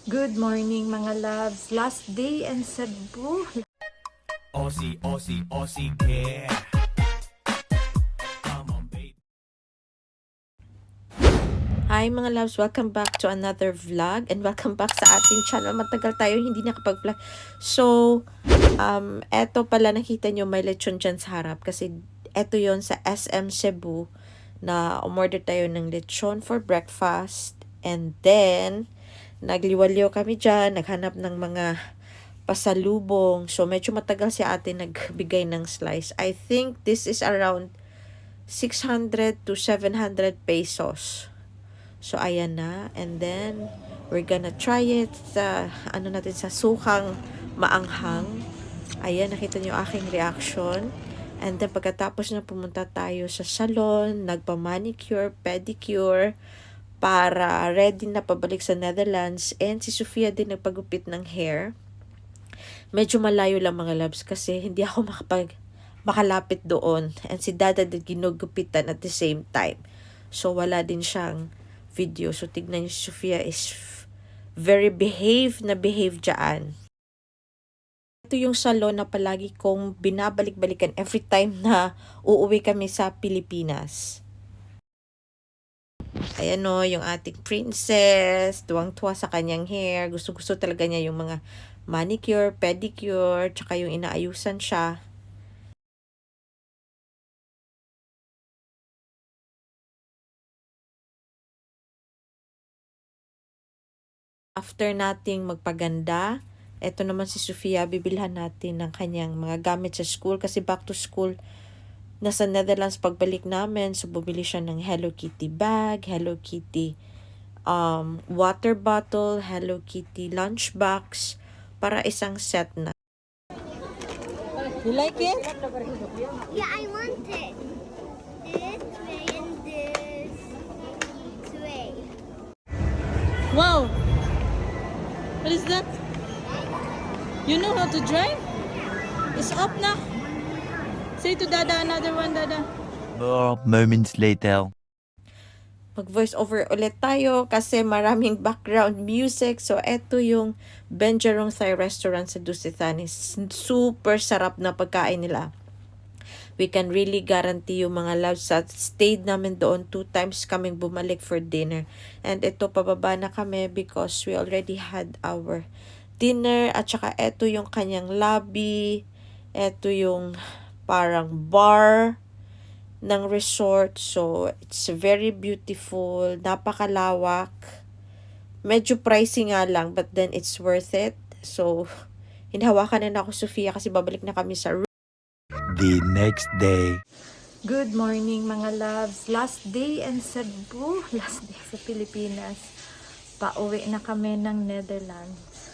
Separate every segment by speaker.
Speaker 1: Good morning mga loves. Last day in Cebu.
Speaker 2: Aussie, Aussie, Aussie care. Come on, baby.
Speaker 1: Hi mga loves, welcome back to another vlog and welcome back sa ating channel. Matagal tayo hindi nakapag-vlog. So, eto pala nakita nyo may lechon dyan sa harap kasi eto yon sa SM Cebu na umorder tayo ng lechon for breakfast and then nagliwaliw kami dyan, naghanap ng mga pasalubong. So, medyo matagal si ate nagbigay ng slice. I think this is around 600 to 700 pesos. So, ayan na. And then, we're gonna try it sa, sa sukang maanghang. Ayan, nakita niyo aking reaction. And then, pagkatapos na pumunta tayo sa salon, nagpa-manicure, pedicure, para ready na pabalik sa Netherlands. And si Sofia din nagpagupit ng hair. Medyo malayo lang mga loves kasi hindi ako makalapit doon. And si Dada din ginugupitan at the same time. So wala din siyang video. So tignan niyo si Sofia is very behave dyan. Ito yung salon na palagi kong binabalik-balikan every time na uuwi kami sa Pilipinas. Ayan o, yung ating princess, tuwang-tuwa sa kanyang hair. Gusto-gusto talaga niya yung mga manicure, pedicure, tsaka yung inaayusan siya. After nating magpaganda, eto naman si Sofia, bibilhan natin ng kanyang mga gamit sa school kasi back to school nasa Netherlands pagbalik namin. So, bumili siya ng Hello Kitty bag, Hello Kitty water bottle, Hello Kitty lunchbox, para isang set na. You like it?
Speaker 3: Yeah, I want it. This way and this way.
Speaker 4: Wow! What is that? You know how to drive? It's up na. Say to Dada, another one, Dada.
Speaker 2: More moments later.
Speaker 1: Mag-voice over ulit tayo kasi maraming background music. So, eto yung Benjarong Thai Restaurant sa Dusitanis. Super sarap na pagkain nila. We can really guarantee yung mga loves at stayed namin doon 2 times kaming bumalik for dinner. And ito, pababa na kami because we already had our dinner. At saka eto yung kanyang lobby. Eto yung parang bar ng resort. So, it's very beautiful. Napakalawak. Medyo pricey nga lang, but then it's worth it. So, hinahawakan na ako, Sofia, kasi babalik na kami sa room.
Speaker 2: The next day.
Speaker 1: Good morning mga loves. Last day in Cebu. Last day sa Pilipinas. Pauwi na kami ng Netherlands.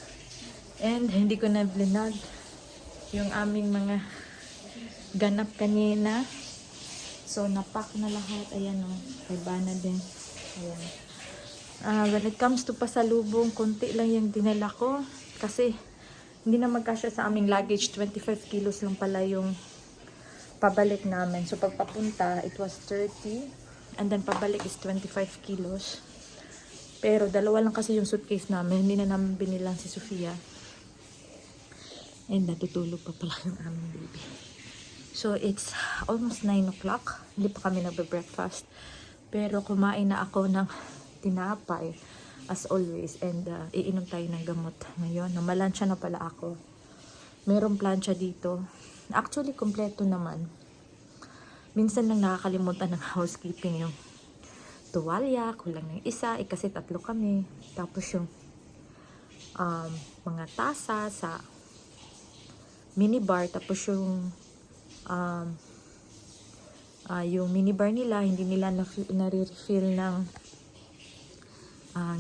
Speaker 1: And hindi ko na vlog yung aming mga ganap kanina. So, napak na lahat. Ayan o. Kay Bana din. Ayan. When it comes to pasalubong, konti lang yung dinala ko. Kasi, hindi na magkasya sa aming luggage. 25 kilos lang pala yung pabalik namin. So, pagpapunta, it was 30. And then, pabalik is 25 kilos. Pero, dalawa lang kasi yung suitcase namin. Hindi na namin binilang si Sofia. And, natutulog pa pala yung aming baby. So, it's almost 9 o'clock. Hindi pa kami nagbe-breakfast. Pero, kumain na ako ng tinapay, as always. And, iinom tayo ng gamot ngayon. Namalansya na pala ako. Merong plancha dito. Actually, kompleto naman. Minsan lang nakakalimutan ng housekeeping yung tuwalya. Kulang ng isa. Kasi 3 kami. Tapos yung mga tasa sa minibar. Tapos yung yung minibar nila, hindi nila na-refill ng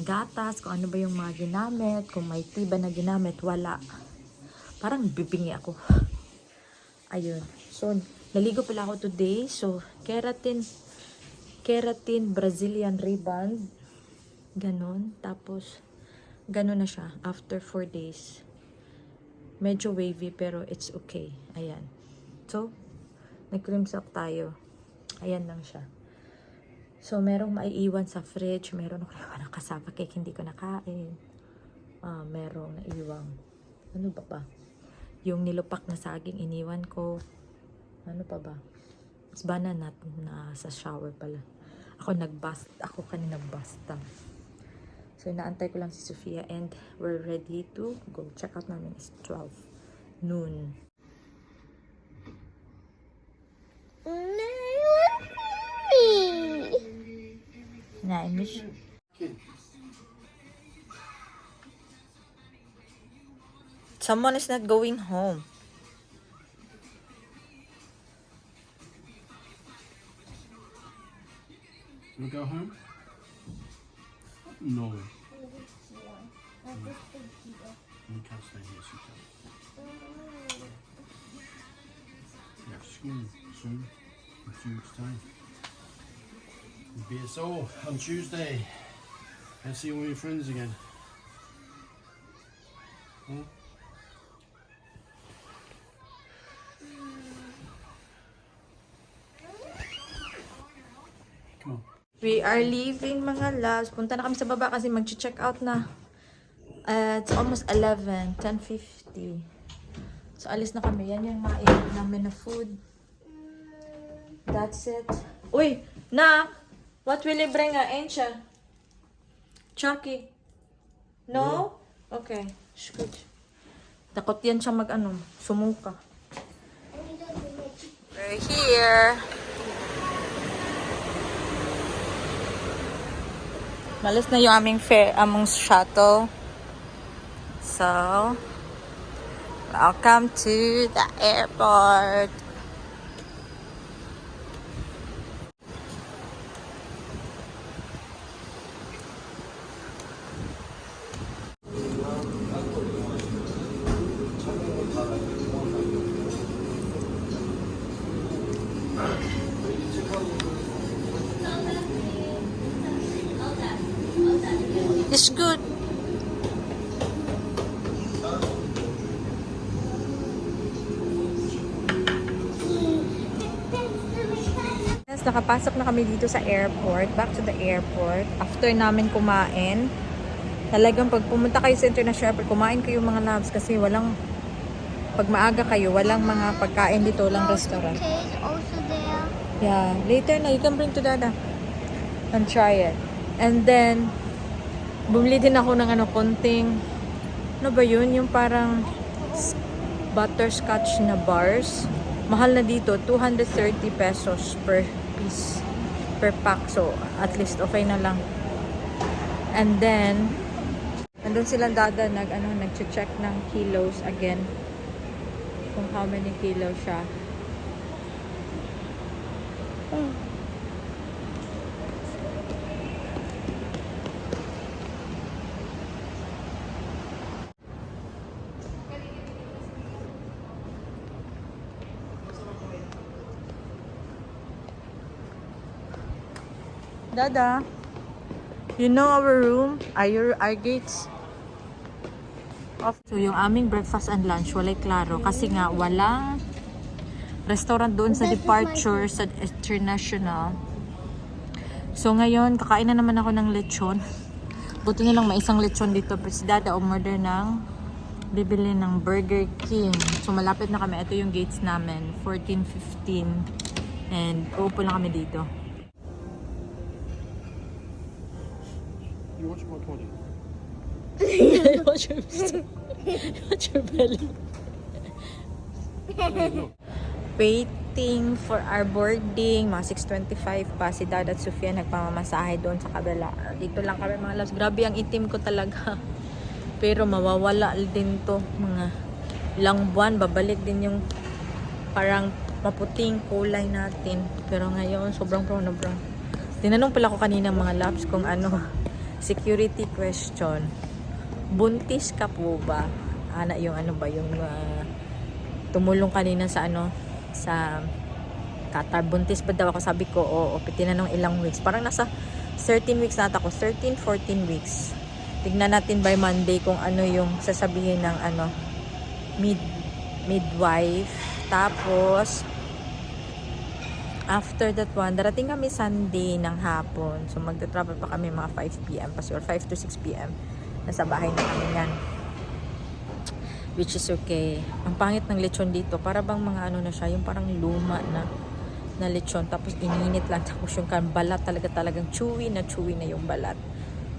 Speaker 1: gatas, kung ano ba yung mga ginamit, kung may tiba na ginamit, wala. Parang bibingi ako. Ayun. So, naligo pala ako today. So, keratin Brazilian ribbon. Ganon. Tapos, ganon na siya after 4 days. Medyo wavy pero it's okay. Ayan. So, nag-cream sock tayo. Ayan lang siya. So, merong maiiwan sa fridge. Meron ako ng kasama cake, hindi ko nakain. merong naiwang. Ano ba ba? Yung nilupak na saging iniwan ko. Ano pa ba? It's banana na sa shower pala. Ako kanina basta. So, inaantay ko lang si Sofia and we're ready to go. Check out namin is 12 noon. Na-miss. Someone is not going home.
Speaker 5: You go home? No. You can't stay here, so you can. You have school soon, in 2 weeks' time. BSO on Tuesday. I'll see all your friends again. Huh? Come on.
Speaker 1: We are leaving mga loves. Punta na kami sa baba kasi mag-check out na. It's almost 11, 10:50. So alis na kami. Yan yung mainom namin na food. That's it. Uy! Na! What will you bring? Ancient? Chucky? No? Okay. Good. Takot yan siya sumuka. We're here. Malis na yung aming shuttle. So, welcome to the airport. It's good. Yes, nakapasok na kami dito sa airport. Back to the airport. After namin kumain, talagang pag pumunta kayo sa international airport, kumain kayo mga loves kasi pag maaga kayo, walang mga pagkain dito, walang restaurant.
Speaker 3: Okay, is also there.
Speaker 1: Yeah, later na, you can bring to Dada and try it. And then, bumili din ako ng konting, ano ba yun? Yung parang butterscotch na bars. Mahal na dito, 230 pesos per piece, per pack. So, at least okay na lang. And then, nandun silang Dada nag-check ng kilos again. Kung how many kilos siya. Dada, you know our room? Our gates? Off. So, yung aming breakfast and lunch, walay klaro. Kasi nga, walang restaurant doon sa departure, sa international. So, ngayon, kakain na naman ako ng lechon. Buti na lang may isang lechon dito. Pero si Dada, umorder bibili ng Burger King. So, malapit na kami. Ito yung gates namin. 14:15. And, uupo lang kami dito.
Speaker 5: You watch my body.
Speaker 4: Watch your belly.
Speaker 1: Waiting for our boarding. Mga 6:25 pa. Si Dad at Sofia nagpamamasahe doon sa kabila. Dito lang kami mga loves. Grabe ang itim ko talaga. Pero mawawala din to. Mga ilang buwan. Babalik din yung parang maputing kulay natin. Pero ngayon sobrang brown na brown. Tinanong pala ko kanina mga loves kung security question. Buntis ka po ba? Yung yung tumulong kanina sa sa Qatar. Buntis ba daw ako? Sabi ko, oo. Tinanong ilang weeks. Parang nasa 13 weeks nata ako. 13, 14 weeks. Tignan natin by Monday kung yung sasabihin ng midwife. Tapos, after that one, darating kami Sunday ng hapon. So, magta-travel pa kami mga 5 p.m. Or 5 to 6 p.m. Nasa bahay na kami yan.
Speaker 4: which is okay. Ang pangit ng lechon dito, para bang mga ano na siya, yung parang luma na lechon, tapos ininit lang, tapos yung balat talagang chewy na yung balat.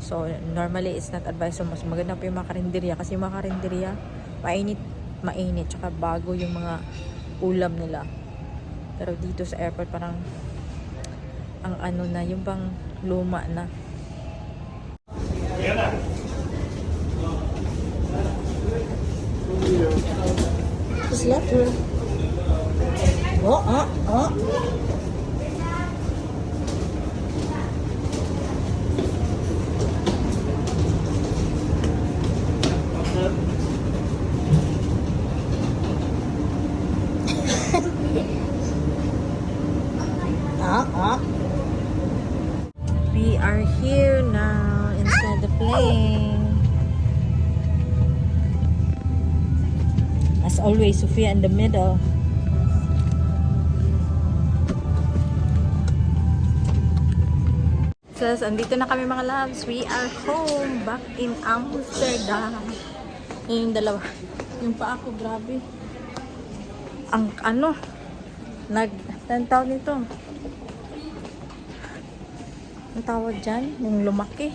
Speaker 4: So normally it's not advisable. Mas maganda pa yung mga karinderya, kasi yung mga karinderya mainit, tsaka bago yung mga ulam nila. Pero dito sa airport parang ang ano na, yung bang luma na. What's that? Oh. We are here now inside the plane. As always, Sophia in the middle. So, andito na kami mga loves. We are home, back in Amsterdam. Yung dalawa. Yung pa ako, grabe. Ang ano, ang tawag nito. Ang tawag dyan, yung lumaki.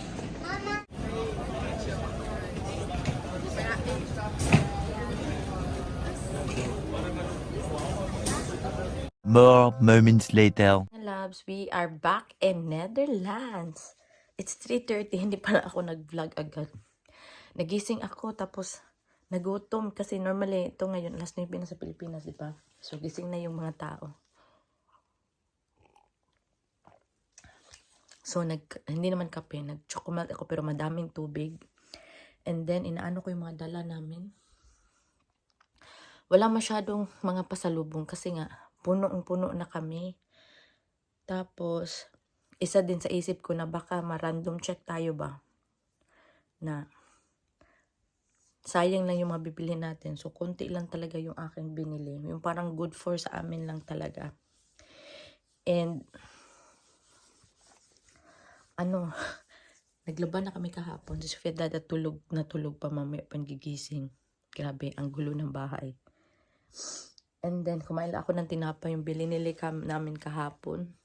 Speaker 2: More moments later.
Speaker 1: Loves, we are back in Netherlands. It's 3:30, hindi pa ako nag-vlog agad. Nagising ako, tapos nagutom kasi normally ito ngayon, last 9 na sa Pilipinas, di ba? So gising na yung mga tao. So hindi naman kape, nag-chocolate ako pero madaming tubig. And then inaano ko yung mga dala namin. Wala masyadong mga pasalubong kasi nga puno na kami. Tapos isa din sa isip ko na baka ma-random check tayo ba, na sayang lang yung mga bibili natin. So konti lang talaga yung aking binili, yung parang good for sa amin lang talaga. And ano, naglaban na kami kahapon. Si Sofia dada tulog pa, mamaya pangigising. Grabe, ang gulo ng bahay. And then, kumain ako ng tinapay, yung binili namin kahapon.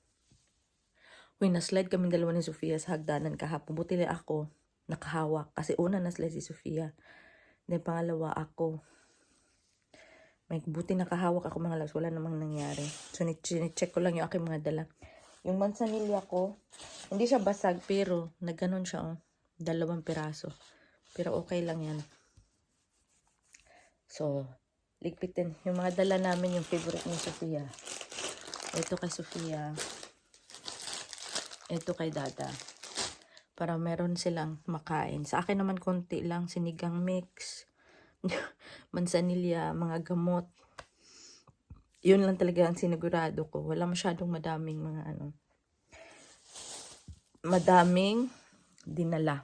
Speaker 1: Uy, na-slide kami dalawa ni Sofia sa hagdanan kahapon. Buti lang ako nakahawak. Kasi una na-slide si Sofia. Then pangalawa ako. May buti nakahawak ako mga loves. Wala namang nangyari. So, check ko lang yung aking mga dala. Yung mansanilya ko, hindi siya basag, pero nagganon siya, oh. 2 piraso. Pero okay lang yan. So, ligpitin. Yung mga dala namin, yung favorite ni Sofia. Ito kay Sofia. Ito kay Dada. Para meron silang makain. Sa akin naman konti lang, sinigang mix, mansanilya, mga gamot. Yun lang talaga ang sinigurado ko. Wala masyadong madaming mga madaming dinala.